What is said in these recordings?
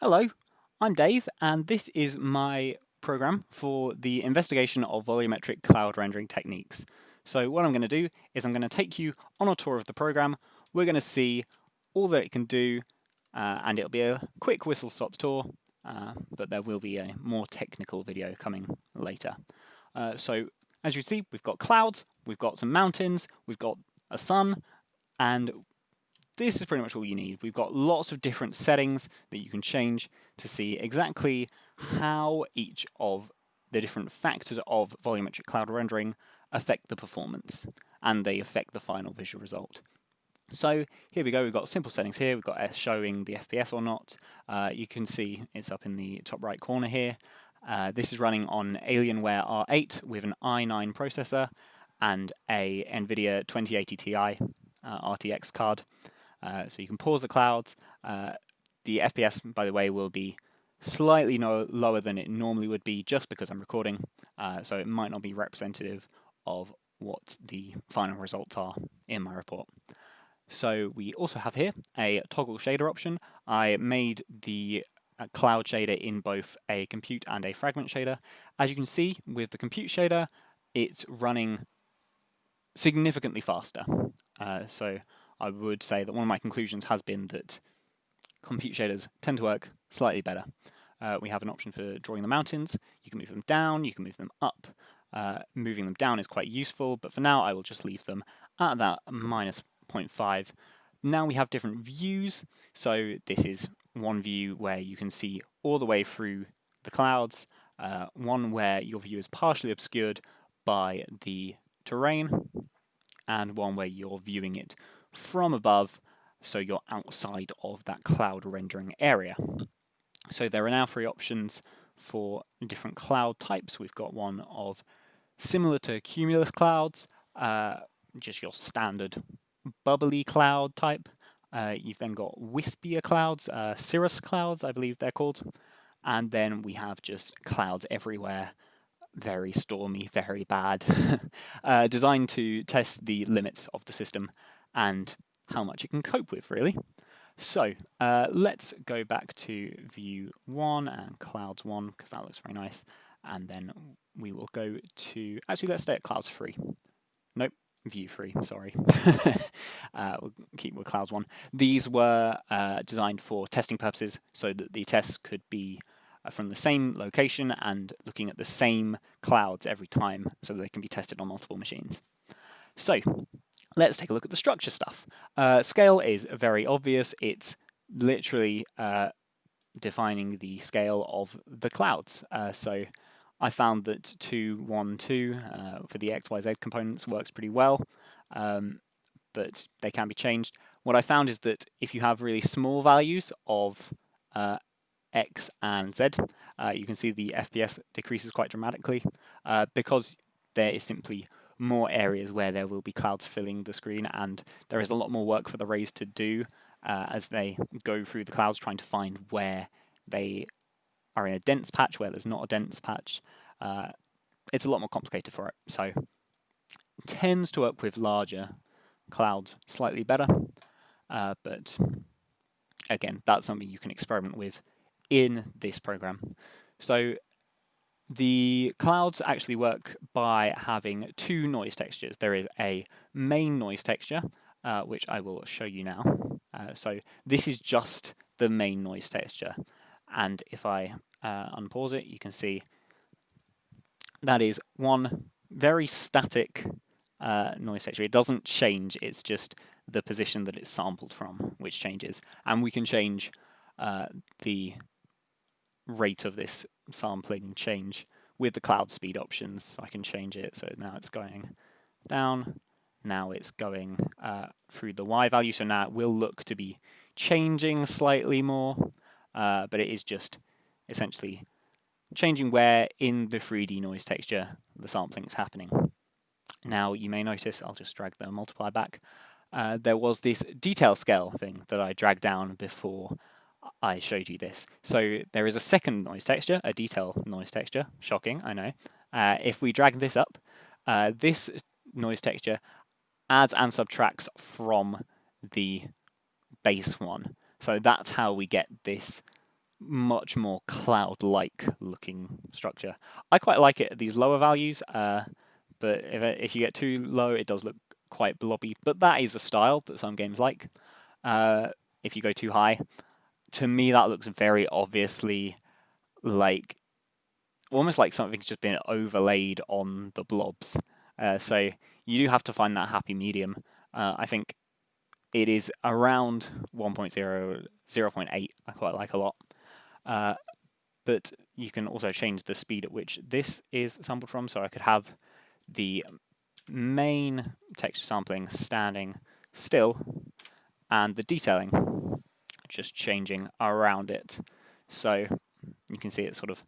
Hello, I'm Dave, and this is my program for the investigation of volumetric cloud rendering techniques. So what I'm going to do is I'm going to take you on a tour of the program. We're going to see all that it can do, and it'll be a quick whistle-stop tour, but there will be a more technical video coming later. So as you see, we've got clouds, we've got some mountains, we've got a sun, and this is pretty much all you need. We've got lots of different settings that you can change to see exactly how each of the different factors of volumetric cloud rendering affect the performance, and they affect the final visual result. So here we go, we've got simple settings here, we've got S showing the FPS or not. You can see it's up in the top right corner here. This is running on Alienware R8 with an i9 processor and a NVIDIA 2080 Ti RTX card. So you can pause the clouds. The FPS, by the way, will be slightly lower than it normally would be just because I'm recording, so it might not be representative of what the final results are in my report. So we also have here a toggle shader option. I made the cloud shader in both a compute and a fragment shader. As you can see, with the compute shader, it's running significantly faster. So I would say that one of my conclusions has been that compute shaders tend to work slightly better. We have an option for drawing the mountains. You can move them down, you can move them up. Moving them down is quite useful, but for now I will just leave them at that minus 0.5. Now we have different views. So this is one view where you can see all the way through the clouds, one where your view is partially obscured by the terrain, and one where you're viewing it from above, so you're outside of that cloud rendering area. So there are now three options for different cloud types. We've got one of similar to cumulus clouds, just your standard bubbly cloud type. You've then got wispier clouds, cirrus clouds, I believe they're called. And then we have just clouds everywhere, very stormy, very bad, designed to test the limits of the system and how much it can cope with, really. So let's go back to view 1 and clouds 1, because that looks very nice. And then we will go to, actually let's stay at clouds 3. Nope, view 3, sorry. We'll keep with clouds 1. These were designed for testing purposes, so that the tests could be from the same location and looking at the same clouds every time, so that they can be tested on multiple machines. So let's take a look at the structure stuff. Scale is very obvious. It's literally defining the scale of the clouds. So I found that 2, 1, 2 for the XYZ components works pretty well, but they can be changed. What I found is that if you have really small values of X and Z, you can see the FPS decreases quite dramatically because there is simply more areas where there will be clouds filling the screen, and there is a lot more work for the rays to do as they go through the clouds trying to find where they are in a dense patch, where there's not a dense patch. It's a lot more complicated for it, so it tends to work with larger clouds slightly better, but again, that's something you can experiment with in this program. So the clouds actually work by having two noise textures. There is a main noise texture, which I will show you now. So this is just the main noise texture. And if I unpause it, you can see that is one very static noise texture. It doesn't change, it's just the position that it's sampled from, which changes. And we can change the rate of this sampling change with the cloud speed options. So I can change it, so now it's going down, now it's going through the Y value, so now it will look to be changing slightly more, but it is just essentially changing where in the 3D noise texture the sampling is happening. Now you may notice, I'll just drag the multiply back, there was this detail scale thing that I dragged down before I showed you this. So there is a second noise texture, a detail noise texture. Shocking, I know. If we drag this up, this noise texture adds and subtracts from the base one. So that's how we get this much more cloud-like looking structure. I quite like it at these lower values, but if you get too low, it does look quite blobby. But that is a style that some games like. If you go too high, to me that looks very obviously like almost like something's just been overlaid on the blobs. So you do have to find that happy medium. I think it is around 1.0, 0.8. I quite like a lot. But you can also change the speed at which this is sampled from. So I could have the main texture sampling standing still and the detailing just changing around it. So you can see it sort of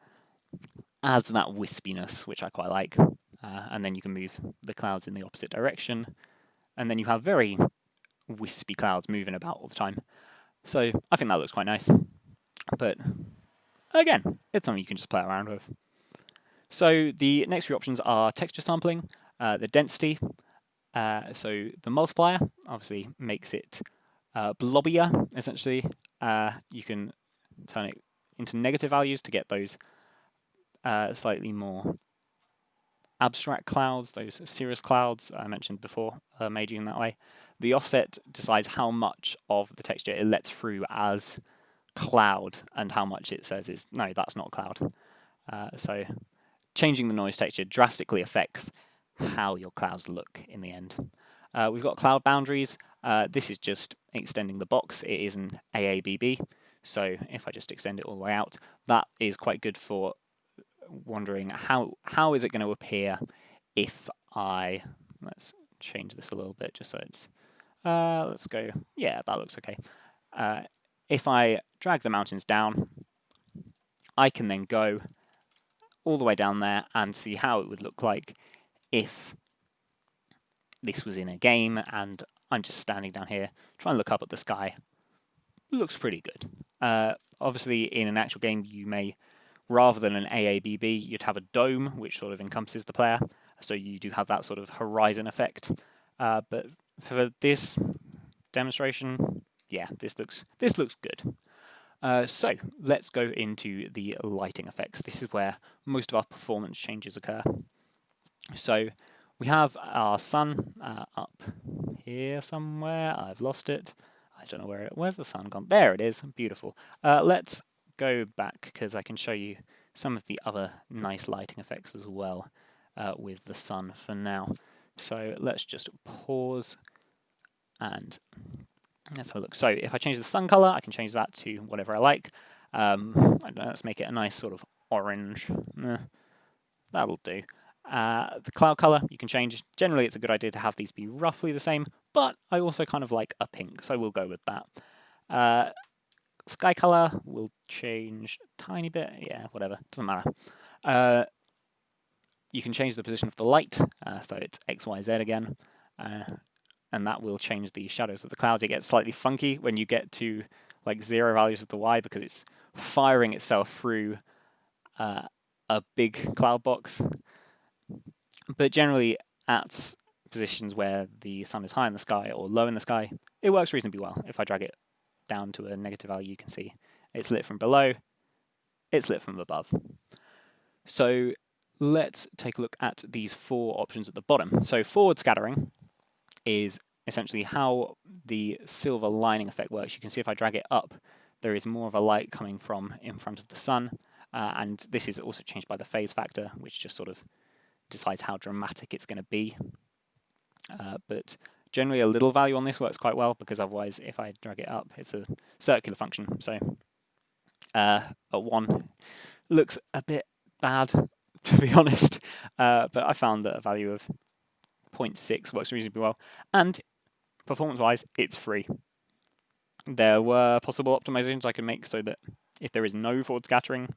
adds that wispiness, which I quite like. And then you can move the clouds in the opposite direction. And then you have very wispy clouds moving about all the time. So I think that looks quite nice. But again, it's something you can just play around with. So the next few options are texture sampling, the density. So the multiplier obviously makes it blobbier, essentially. You can turn it into negative values to get those slightly more abstract clouds, those cirrus clouds I mentioned before, made in that way. The offset decides how much of the texture it lets through as cloud and how much it says is, no, that's not cloud. So changing the noise texture drastically affects how your clouds look in the end. We've got cloud boundaries. This is just extending the box. It is an AABB. So if I just extend it all the way out, that is quite good for wondering how is it going to appear if let's change this a little bit just so it's, let's go, yeah, that looks okay. If I drag the mountains down, I can then go all the way down there and see how it would look like if this was in a game and I'm just standing down here trying to look up at the sky. Looks pretty good. Obviously, in an actual game, you may, rather than an AABB, you'd have a dome, which sort of encompasses the player. So you do have that sort of horizon effect. But for this demonstration, yeah, this looks good. So let's go into the lighting effects. This is where most of our performance changes occur. So we have our sun up here somewhere. I've lost it. I don't know where's the sun gone? There it is. Beautiful. Let's go back because I can show you some of the other nice lighting effects as well with the sun for now. So let's just pause and let's have a look. So if I change the sun color, I can change that to whatever I like. I don't know, let's make it a nice sort of orange. That'll do. The cloud color you can change. Generally, it's a good idea to have these be roughly the same, but I also kind of like a pink, so we'll go with that. Sky color will change a tiny bit. Yeah, whatever, doesn't matter. You can change the position of the light, so it's X, Y, Z again, and that will change the shadows of the clouds. It gets slightly funky when you get to like 0 values of the Y because it's firing itself through a big cloud box. But generally, at positions where the sun is high in the sky or low in the sky, it works reasonably well. If I drag it down to a negative value, you can see it's lit from below, it's lit from above. So let's take a look at these 4 options at the bottom. So forward scattering is essentially how the silver lining effect works. You can see if I drag it up, there is more of a light coming from in front of the sun. And this is also changed by the phase factor, which just sort of decides how dramatic it's going to be. But generally a little value on this works quite well because otherwise if I drag it up, it's a circular function. So at 1 looks a bit bad, to be honest. But I found that a value of 0.6 works reasonably well. And performance-wise, it's free. There were possible optimizations I could make so that if there is no forward scattering,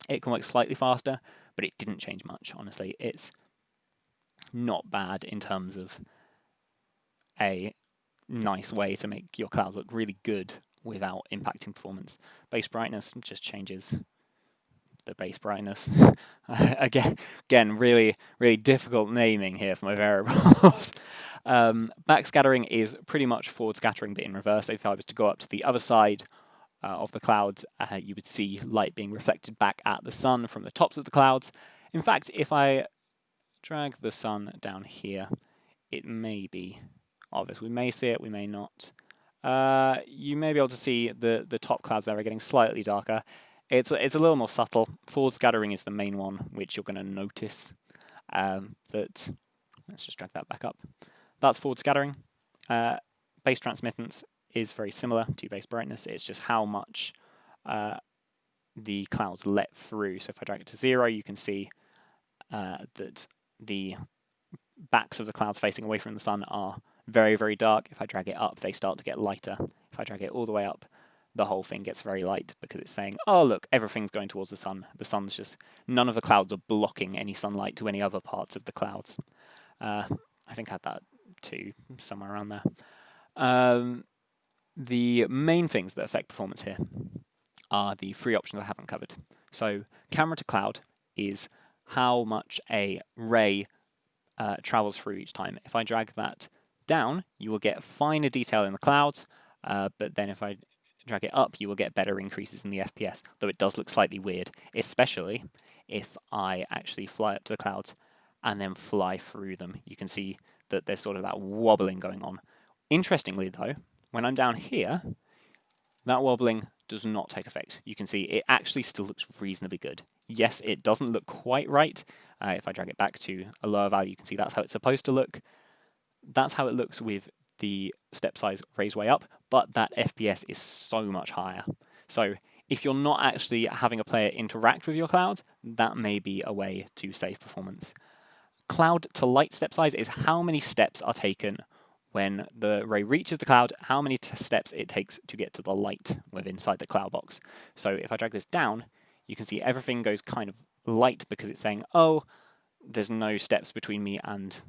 it can work slightly faster, but it didn't change much, honestly. It's not bad in terms of a nice way to make your clouds look really good without impacting performance. Base brightness just changes the base brightness. Again, really difficult naming here for my variables. Backscattering is pretty much forward scattering, but in reverse. If I was to go up to the other side of the clouds, you would see light being reflected back at the sun from the tops of the clouds. In fact, if I drag the sun down here, it may be obvious. We may see it, we may not. You may be able to see the top clouds there are getting slightly darker. It's a little more subtle. Forward scattering is the main one, which you're going to notice. But let's just drag that back up. That's forward scattering. Base transmittance is very similar to base brightness. It's just how much the clouds let through. So if I drag it to 0, you can see that the backs of the clouds facing away from the sun are very, very dark. If I drag it up, they start to get lighter. If I drag it all the way up, the whole thing gets very light because it's saying, oh, look, everything's going towards the sun. The sun's just, none of the clouds are blocking any sunlight to any other parts of the clouds. I think I had that too, somewhere around there. The main things that affect performance here are the three options I haven't covered. So camera to cloud is how much a ray travels through each time. If I drag that down, you will get finer detail in the clouds, but then if I drag it up, you will get better increases in the FPS, though it does look slightly weird, especially if I actually fly up to the clouds and then fly through them. You can see that there's sort of that wobbling going on. Interestingly though, when I'm down here, that wobbling does not take effect. You can see it actually still looks reasonably good. Yes, it doesn't look quite right. If I drag it back to a lower value, you can see that's how it's supposed to look. That's how it looks with the step size raised way up, but that FPS is so much higher. So if you're not actually having a player interact with your clouds, that may be a way to save performance. Cloud to light step size is how many steps are taken when the ray reaches the cloud, how many steps it takes to get to the light within inside the cloud box. So if I drag this down, you can see everything goes kind of light because it's saying, oh, there's no steps between me and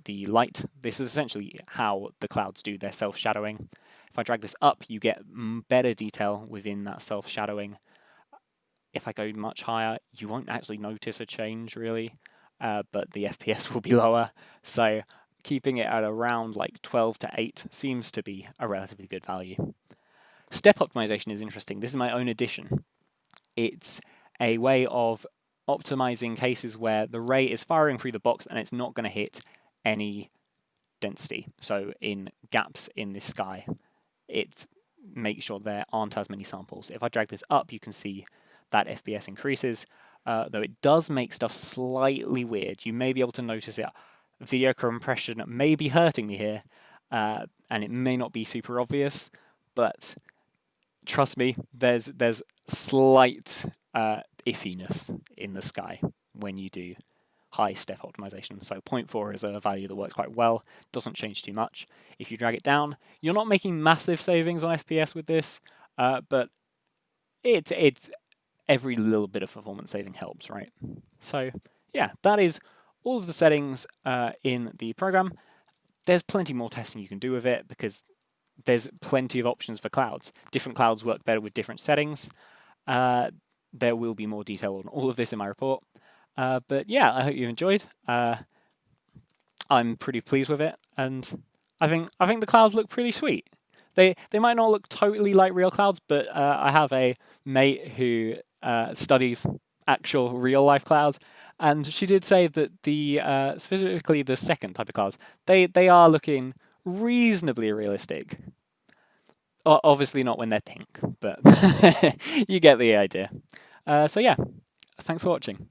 the light. This is essentially how the clouds do their self-shadowing. If I drag this up, you get better detail within that self-shadowing. If I go much higher, you won't actually notice a change really, but the FPS will be lower. So keeping it at around like 12 to 8 seems to be a relatively good value. Step optimization is interesting. This is my own addition. It's a way of optimizing cases where the ray is firing through the box and it's not going to hit any density. So in gaps in this sky, it makes sure there aren't as many samples. If I drag this up, you can see that FPS increases, though it does make stuff slightly weird. You may be able to notice it. Video compression may be hurting me here, and it may not be super obvious, but trust me, there's slight iffiness in the sky when you do high step optimization. So 0.4 is a value that works quite well, doesn't change too much. If you drag it down, you're not making massive savings on FPS with this, but it's every little bit of performance saving helps, right? So yeah, that is all of the settings in the program. There's plenty more testing you can do with it because there's plenty of options for clouds. Different clouds work better with different settings. There will be more detail on all of this in my report. But yeah, I hope you enjoyed. I'm pretty pleased with it, and I think the clouds look pretty sweet. They might not look totally like real clouds, but I have a mate who studies actual real life clouds, and she did say that the specifically the second type of clouds, they are looking reasonably realistic. Obviously not when they're pink, but you get the idea. So yeah, thanks for watching.